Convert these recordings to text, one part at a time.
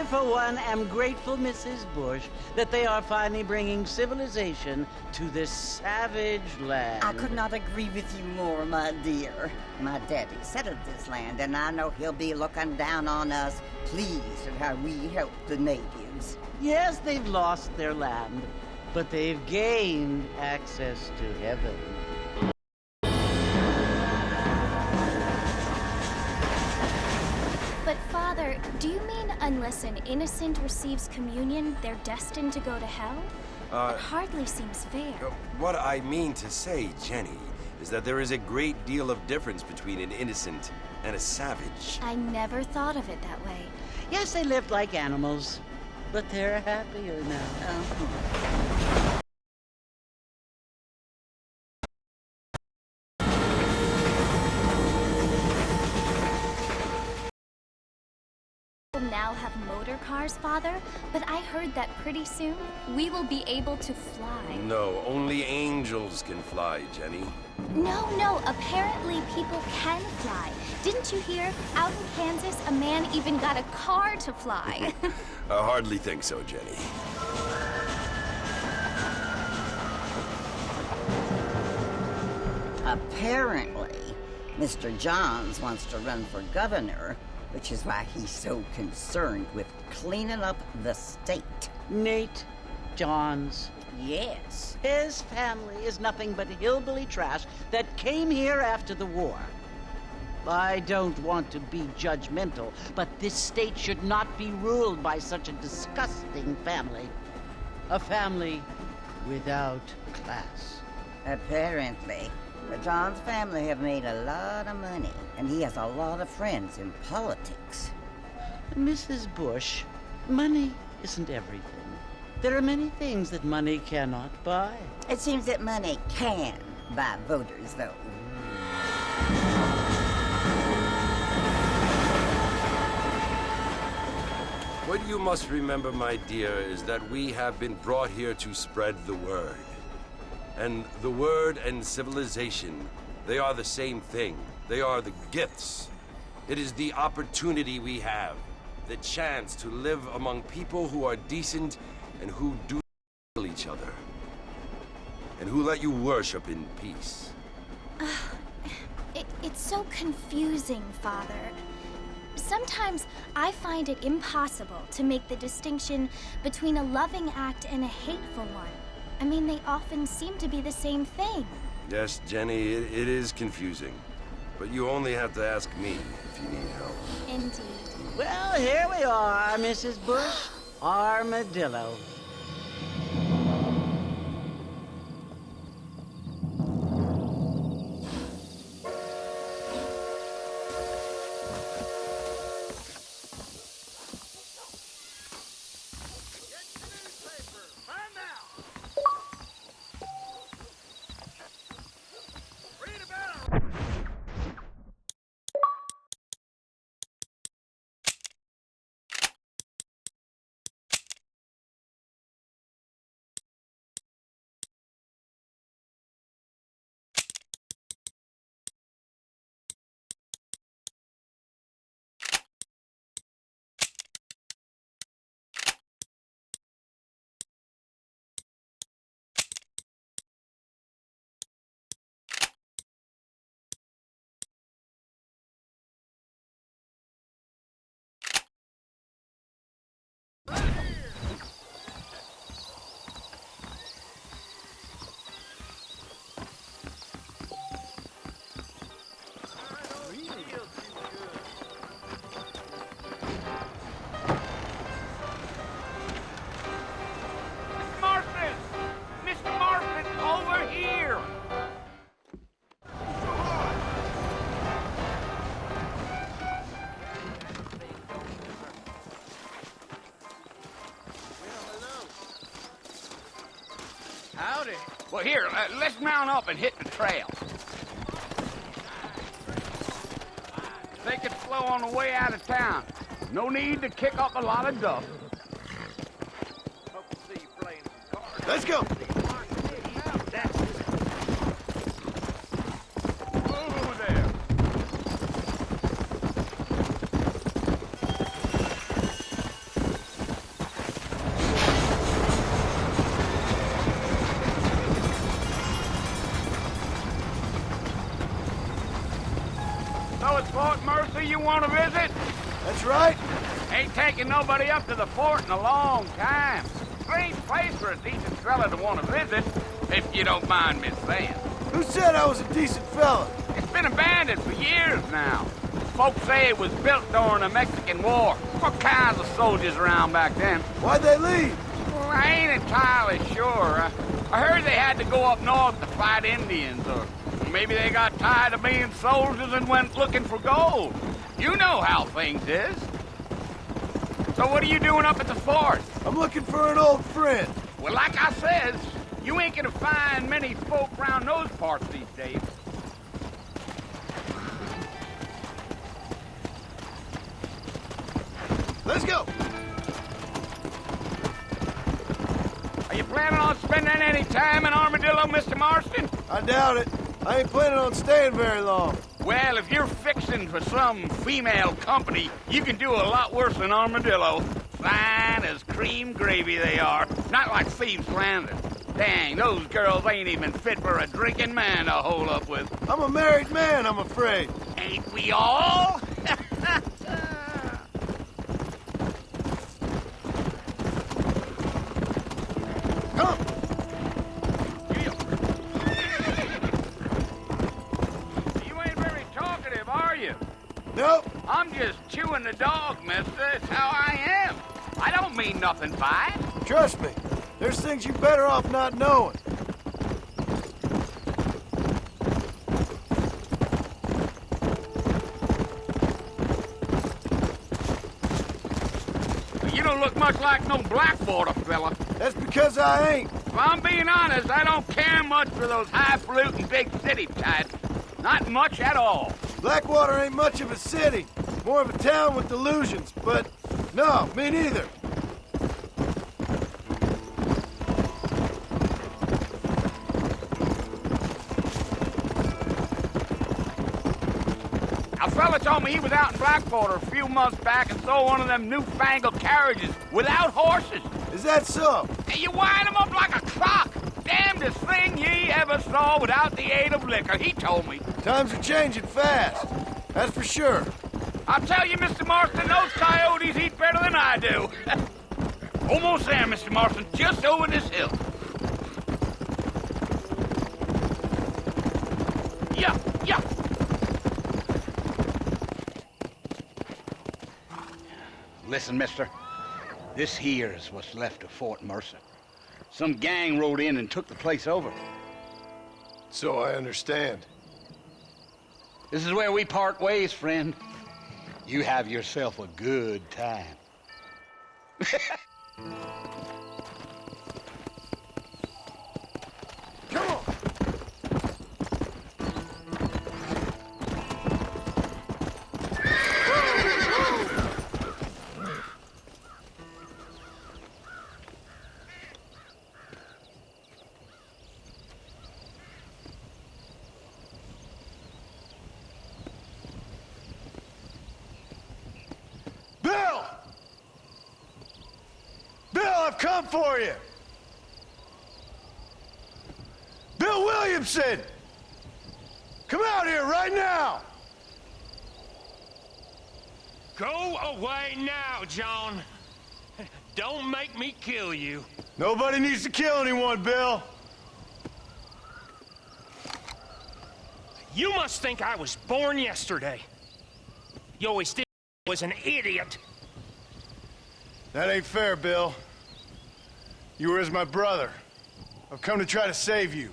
for one, am grateful, Mrs. Bush, that they are finally bringing civilization to this savage land. I could not agree with you more, my dear. My daddy settled this land, and I know he'll be looking down on us, pleased at how we help the natives. Yes, they've lost their land, but they've gained access to heaven. But Father, do you mean unless an innocent receives communion, they're destined to go to hell? That hardly seems fair. What I mean to say, Jenny, is that there is a great deal of difference between an innocent and a savage. I never thought of it that way. Yes, they lived like animals, but they're happier now. We'll now have motor cars, Father, but I heard that pretty soon we will be able to fly. No, only angels can fly, Jenny. No, apparently people can fly. Didn't you hear? Out in Kansas, a man even got a car to fly. I hardly think so, Jenny. Apparently, Mr. Johns wants to run for governor, which is why he's so concerned with cleaning up the state. Nate Johns. Yes. His family is nothing but hillbilly trash that came here after the war. I don't want to be judgmental, but this state should not be ruled by such a disgusting family. A family without class. Apparently, the Johns family have made a lot of money, and he has a lot of friends in politics. Mrs. Bush, money isn't everything. There are many things that money cannot buy. It seems that money can buy voters, though. What you must remember, my dear, is that we have been brought here to spread the word. And the word and civilization, they are the same thing. They are the gifts. It is the opportunity we have, the chance to live among people who are decent and who do kill each other, and who let you worship in peace. It's so confusing, Father. Sometimes I find it impossible to make the distinction between a loving act and a hateful one. I mean, they often seem to be the same thing. Yes, Jenny, it is confusing. But you only have to ask me if you need help. Indeed. Well, here we are, Mrs. Bush. Armadillo. Howdy. Well, here, let's mount up and hit the trail. Take it slow on the way out of town. No need to kick up a lot of dust. Let's go! Over there. That's right. Ain't taking nobody up to the fort in a long time. Strange place for a decent fella to want to visit, if you don't mind me saying. Who said I was a decent fella? It's been abandoned for years now. Folks say it was built during the Mexican War. What kinds of soldiers around back then? Why'd they leave? Well, I ain't entirely sure. I heard they had to go up north to fight Indians, or maybe they got tired of being soldiers and went looking for gold. You know how things is. So what are you doing up at the fort? I'm looking for an old friend. Well, like I says, you ain't gonna find many folk around those parts these days. Let's go. Are you planning on spending any time in Armadillo, Mr. Marston? I doubt it. I ain't planning on staying very long. Well, if you're fixing for some female company, you can do a lot worse than Armadillo. Fine as cream gravy they are. Not like Thieves' Landing. Dang, those girls ain't even fit for a drinking man to hole up with. I'm a married man, I'm afraid. Ain't we all? Come. You ain't very talkative, are you? Nope. I'm just chewing the dog, mister. It's how I am. I don't mean nothing by it. Trust me. There's things you're better off not knowing. You don't look much like no Blackwater fella. That's because I ain't. If I'm being honest, I don't care much for those highfalutin big city types. Not much at all. Blackwater ain't much of a city. More of a town with delusions, but no, me neither. A fella told me he was out in Blackwater a few months back and saw one of them newfangled carriages without horses. Is that so? And you wind them up like a clock. Damnedest thing ye ever saw without the aid of liquor, he told me. Times are changing fast. That's for sure. I'll tell you, Mr. Marston, those coyotes eat better than I do. Almost there, Mr. Marston, just over this hill. Yeah, yeah. Listen, mister. This here is what's left of Fort Mercer. Some gang rode in and took the place over. So I understand. This is where we part ways, friend. You have yourself a good time. Come on. Bill! Bill, I've come for you! Bill Williamson! Come out here right now! Go away now, John. Don't make me kill you. Nobody needs to kill anyone, Bill. You must think I was born yesterday. You always did was an idiot. That ain't fair, Bill. You were as my brother. I've come to try to save you.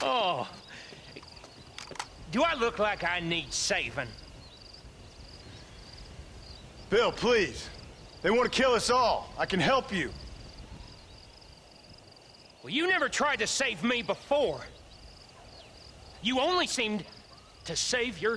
Oh. Do I look like I need saving? Bill, please. They want to kill us all. I can help you. Well, you never tried to save me before. You only seemed to save your